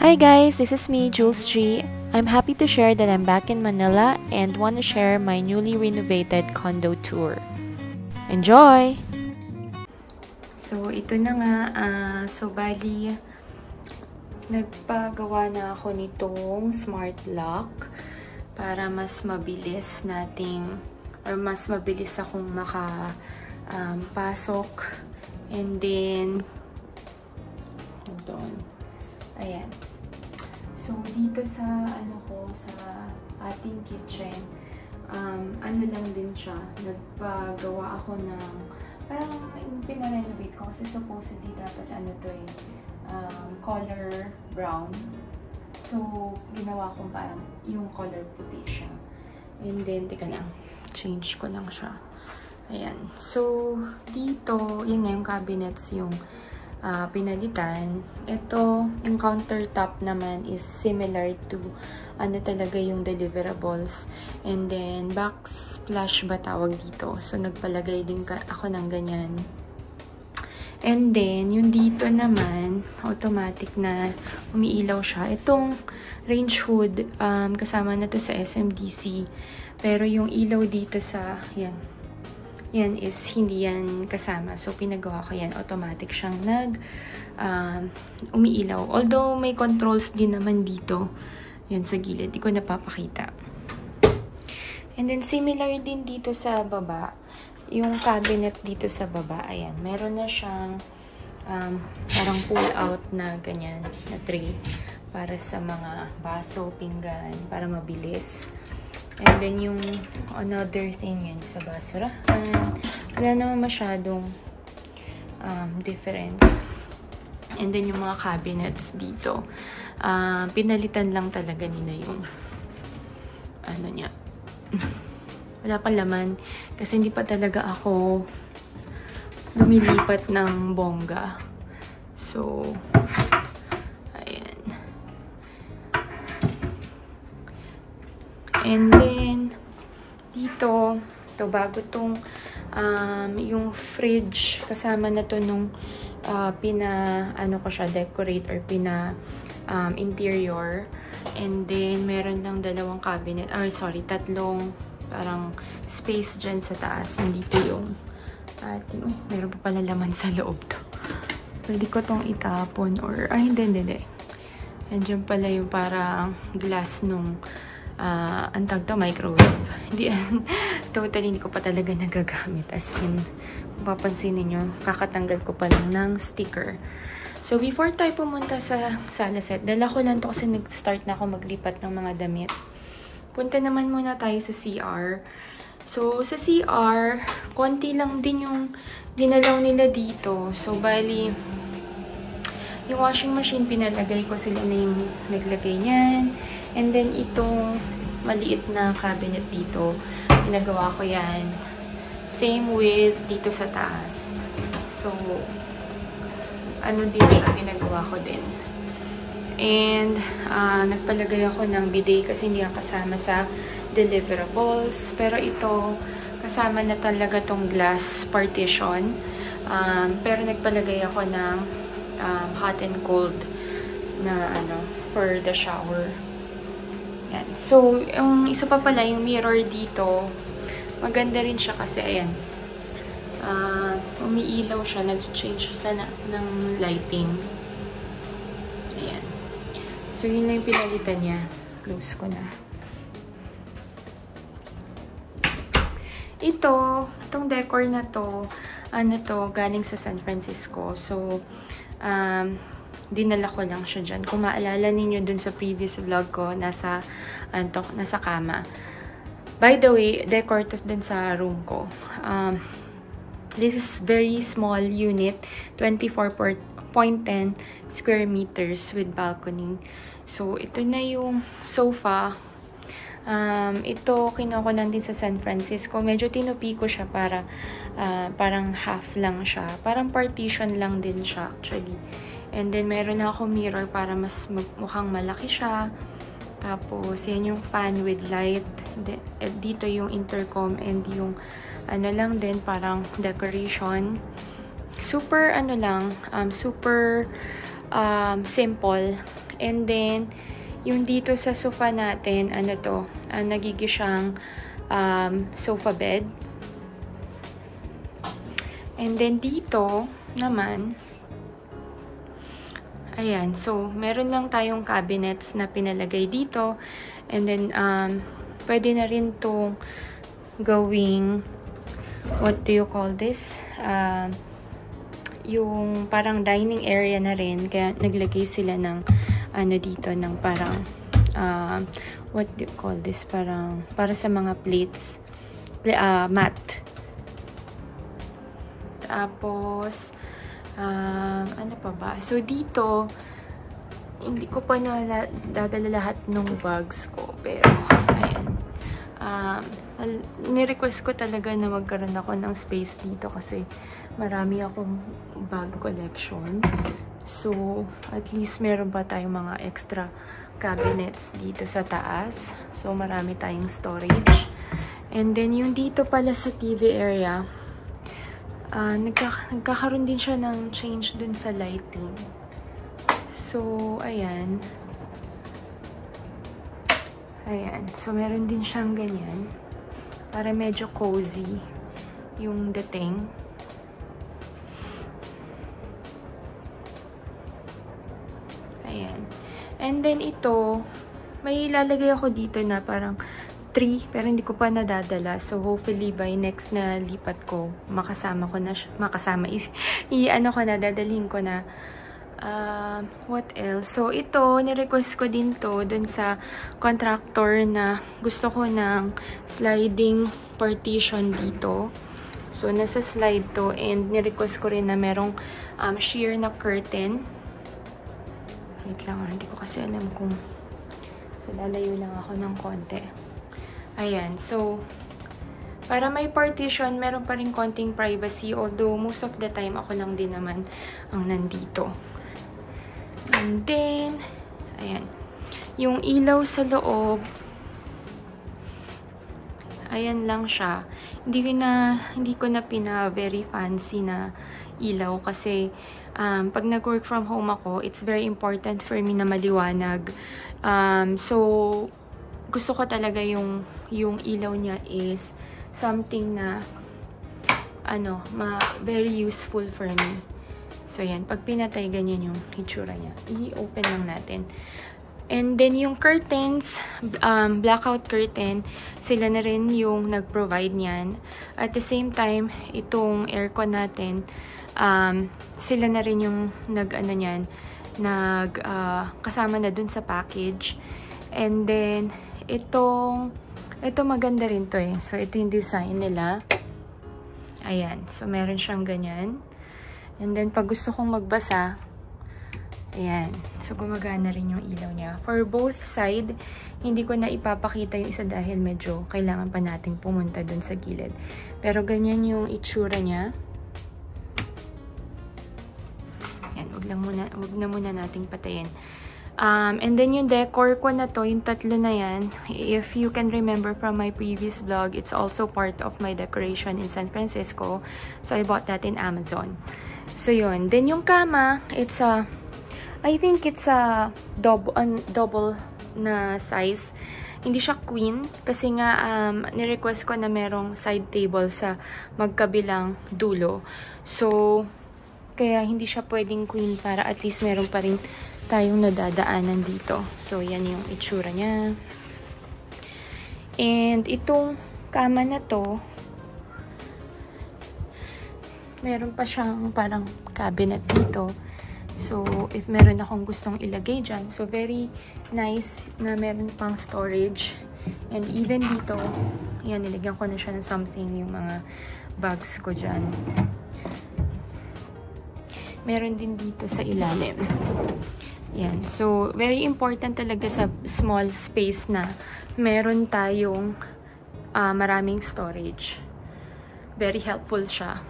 Hi guys, this is me, Jules G. I'm happy to share that I'm back in Manila and want to share my newly renovated condo tour. Enjoy! So, ito na nga. Bali, nagpagawa na ako nitong smart lock para mas mabilis nating or mas mabilis akong makapasok. And then, hold on. Ayan. So, dito sa, sa ating kitchen, lang din siya. Nagpagawa ako ng, parang pinarenovate ko kasi supposedly dapat color brown. So, ginawa ko parang yung color puti siya. And then, teka lang, change ko lang siya. Ayan. So, dito, yun na yung cabinets yung pinalitan. Ito, yung countertop naman is similar to talaga yung deliverables. And then, backsplash ba tawag dito? So, nagpalagay din ako ng ganyan. And then, yung dito naman, automatic na umiilaw siya. Itong range hood, kasama na to sa SMDC. Pero yung ilaw dito sa, yan is hindi yan kasama. So, pinagawa ko yan. Automatic siyang umiilaw. Although, may controls din naman dito. Yan sa gilid. Di ko napapakita. And then, similar din dito sa baba. Yung cabinet dito sa baba. Ayan. Meron na siyang parang pull-out na ganyan na tray. Para sa mga baso, pinggan. Para mabilis. And then, yung another thing yun sa basurahan. Wala naman masyadong difference. And then, yung mga cabinets dito. Pinalitan lang talaga nila yung niya. Wala pang laman. Kasi hindi pa talaga ako lumilipat ng bongga. So, and then, dito, bago tong, yung fridge, kasama na to nung, decorate or interior. And then, meron lang dalawang cabinet, tatlong, parang, space dyan sa taas. Nandito yung ating, meron pa pala laman sa loob to. Pwede ko tong itapon or, hindi. Andyan pala yung parang glass nung, ang tawag to, microwave. Hindi, totally hindi ko pa talaga nagagamit. As in, kung papansin ninyo, kakatanggal ko pa lang ng sticker. So, before tayo pumunta sa sala set, dala ko lang to kasi nag-start na ako maglipat ng mga damit. Punta naman muna tayo sa CR. So, sa CR, konti lang din yung dinalaw nila dito. So, bali, yung washing machine, pinalagay ko sila na yung naglagay niyan. And then, itong maliit na cabinet dito, pinagawa ko yan. Same with dito sa taas. So, din siya, pinagawa ko din. And, nagpalagay ako ng bidet kasi hindi kasama sa deliverables. Pero ito, kasama na talaga tong glass partition. Pero nagpalagay ako ng hot and cold na for the shower. Yan. So, yung isa pa pala, yung mirror dito, maganda rin siya kasi, ayan, umiilaw siya, nag-change siya ng lighting. Ayan. So, yun lang yung pinalitan niya. Close ko na. Itong decor na to, galing sa San Francisco. So, dinala ko lang siya dyan. Kung maalala ninyo dun sa previous vlog ko, nasa kama. By the way, decor to dun sa room ko. This is very small unit, 24.10 square meters with balcony. So, ito na yung sofa. Ito, kinuha ko lang din sa San Francisco. Medyo tinupi ko siya para parang half lang siya. Parang partition lang din siya actually. And then, meron na ako mirror para mas mukhang malaki siya. Tapos, yan yung fan with light. Dito yung intercom and yung lang din, parang decoration. Super, super simple. And then, yung dito sa sofa natin, ano to, nagiging siyang sofa bed. And then dito naman, ayan, so meron lang tayong cabinets na pinalagay dito. And then, pwede na rin itong gawing, what do you call this? Yung parang dining area na rin. Kaya naglagay sila ng ano dito, ng parang, what do you call this? Parang, para sa mga plates, mat. Tapos, ano pa ba? So, dito, hindi ko pa dadala lahat ng bags ko. Pero, ayan. Ni-request ko talaga na magkaroon ako ng space dito kasi marami akong bag collection. So, at least meron pa tayong mga extra cabinets dito sa taas. So, marami tayong storage. And then, yung dito pala sa TV area, nagkakaroon din siya ng change dun sa lighting. So, ayan. Ayan. So, meron din siyang ganyan. Para medyo cozy yung dating. Ayan. And then, ito, may ilalagay ako dito na parang 3, pero hindi ko pa nadadala. So, hopefully, by next na lipat ko, makasama ko na siya. Ano ko na, dadalhin ko na. What else? So, ito, nirequest ko din to dun sa contractor na gusto ko ng sliding partition dito. So, nasa slide to. And, nirequest ko rin na merong sheer na curtain. Wait lang, hindi ko kasi alam kung... So, lalayo lang ako ng konti. Ayan, so, para may partition, meron pa rin konting privacy, although most of the time, ako lang din naman ang nandito. And then, ayan, yung ilaw sa loob, ayan lang siya. Hindi ko na very fancy na ilaw kasi pag nag-work from home ako, it's very important for me na maliwanag. So, gusto ko talaga yung ilaw niya is something na very useful for me. So, yan. Pag pinatay, ganyan yung itsura niya. I-open lang natin. And then, yung curtains, blackout curtain, sila na rin yung nag-provide niyan. At the same time, itong aircon natin, sila na rin yung kasama na dun sa package. And then, ito maganda rin to eh. So, ito yung design nila. Ayan. So, meron siyang ganyan. And then, pag gusto kong magbasa, ayan. So, gumagana rin yung ilaw niya. For both side, hindi ko na ipapakita yung isa dahil medyo kailangan pa nating pumunta dun sa gilid. Pero, ganyan yung itsura niya. Ayan. Wag na muna nating patayin. And then yung decor ko na to, yung tatlo na yan, if you can remember from my previous vlog, it's also part of my decoration in San Francisco. So, I bought that in Amazon. So, yun. Then, yung kama, I think it's a double na size. Hindi siya queen kasi nga ni-request ko na merong side table sa magkabilang dulo. So, kaya hindi siya pwedeng queen para at least meron pa rin tayong nadadaanan dito. So, yan yung itsura niya. And itong kama na to, meron pa siyang parang cabinet dito. So, if meron akong gustong ilagay dyan. So, very nice na meron pang storage. And even dito, yan, nilagyan ko na siya ng something, yung mga bags ko dyan. Meron din dito sa ilalim. Yan. So, very important talaga sa small space na meron tayong maraming storage. Very helpful siya.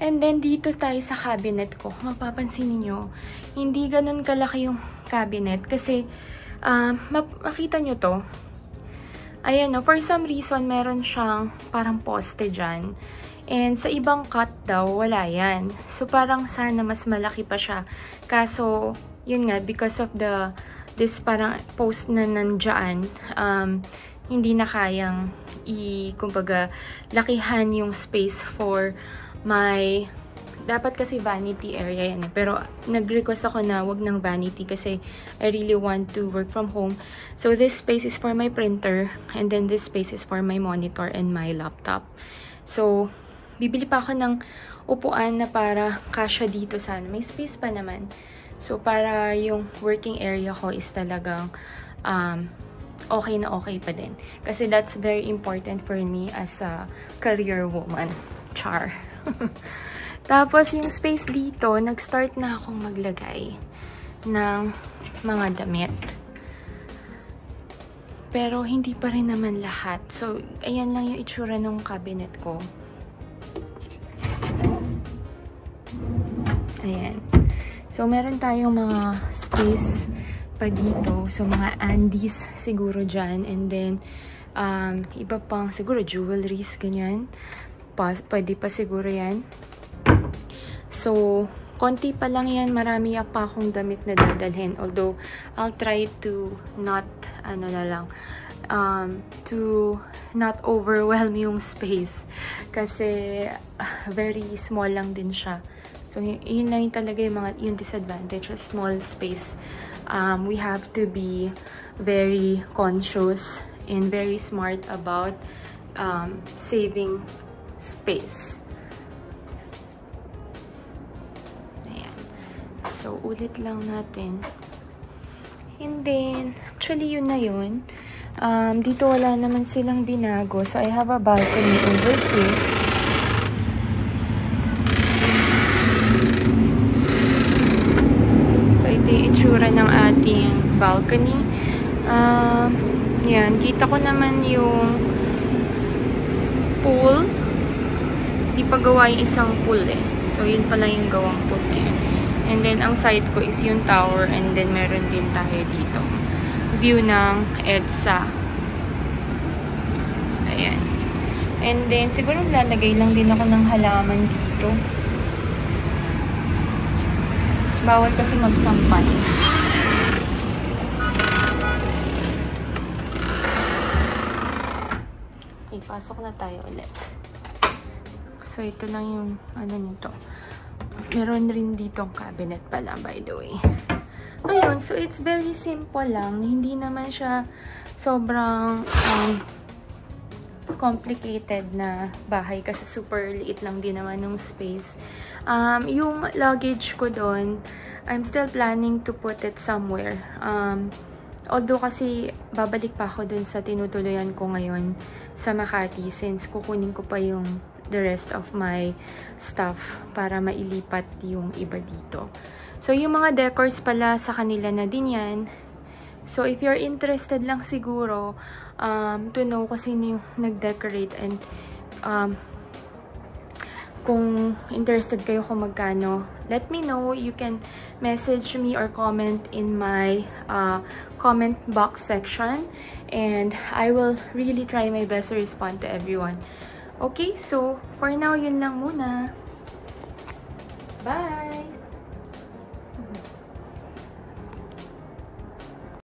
And then, dito tayo sa cabinet ko. Mapapansin niyo hindi ganun kalaki yung cabinet. Kasi, makita nyo to. Ayan, no, for some reason, meron siyang parang poste dyan. And sa ibang cut daw, wala yan. So, parang sana mas malaki pa siya. Kaso, yun nga, because of this parang post na nandyan, hindi na kayang kumbaga, lakihan yung space for my, dapat kasi vanity area yan eh. Pero nag-request ako na wag ng vanity kasi I really want to work from home. So this space is for my printer and then this space is for my monitor and my laptop. So bibili pa ako ng upuan na para kasya dito sana. May space pa naman. So para yung working area ko is talagang okay na okay pa din. Kasi that's very important for me as a career woman. Char. Tapos, yung space dito, nag-start na akong maglagay ng mga damit. Pero, hindi pa rin naman lahat. So, ayan lang yung itsura ng cabinet ko. Ayan. So, meron tayong mga space pa dito. So, mga undies siguro dyan. And then, iba pang siguro jewelries, ganyan. Pwede pa siguro yan. So, konti pa lang yan. Marami pa akong damit na dadalhin. Although, I'll try to not, to not overwhelm yung space. Kasi, very small lang din siya. So, yun lang talaga yung disadvantage of small space. We have to be very conscious and very smart about saving space. Ayan. So, ulit lang natin. And then, actually yun na yun. Dito wala naman silang binago. So, I have a balcony over here. Itsura ng ating balcony. Yan, kita ko naman yung pool. Di pa gawa yung isang pool eh. So, yun pala yung gawang pool na yun. And then, ang side ko is yung tower. And then, meron din tayo dito. View ng EDSA. Ayan. And then, siguro lalagay lang din ako ng halaman dito. Bawal kasi magsampay. Ipasok na tayo ulit. So, ito lang yung nito. Meron rin ditong cabinet pala, by the way. Ayun, so it's very simple lang. Hindi naman siya sobrang complicated na bahay kasi super liit lang din naman ng space. Yung luggage ko doon, I'm still planning to put it somewhere. Although kasi babalik pa ako doon sa tinutuluyan ko ngayon sa Makati since kukunin ko pa yung the rest of my stuff para mailipat yung iba dito. So yung mga decors pala sa kanila na din yan. So if you're interested lang siguro to know kung sino yung nag-decorate and kung interested kayo kung magkano, let me know. You can message me or comment in my comment box section and I will really try my best to respond to everyone. Okay, so for now, yun lang muna. Bye!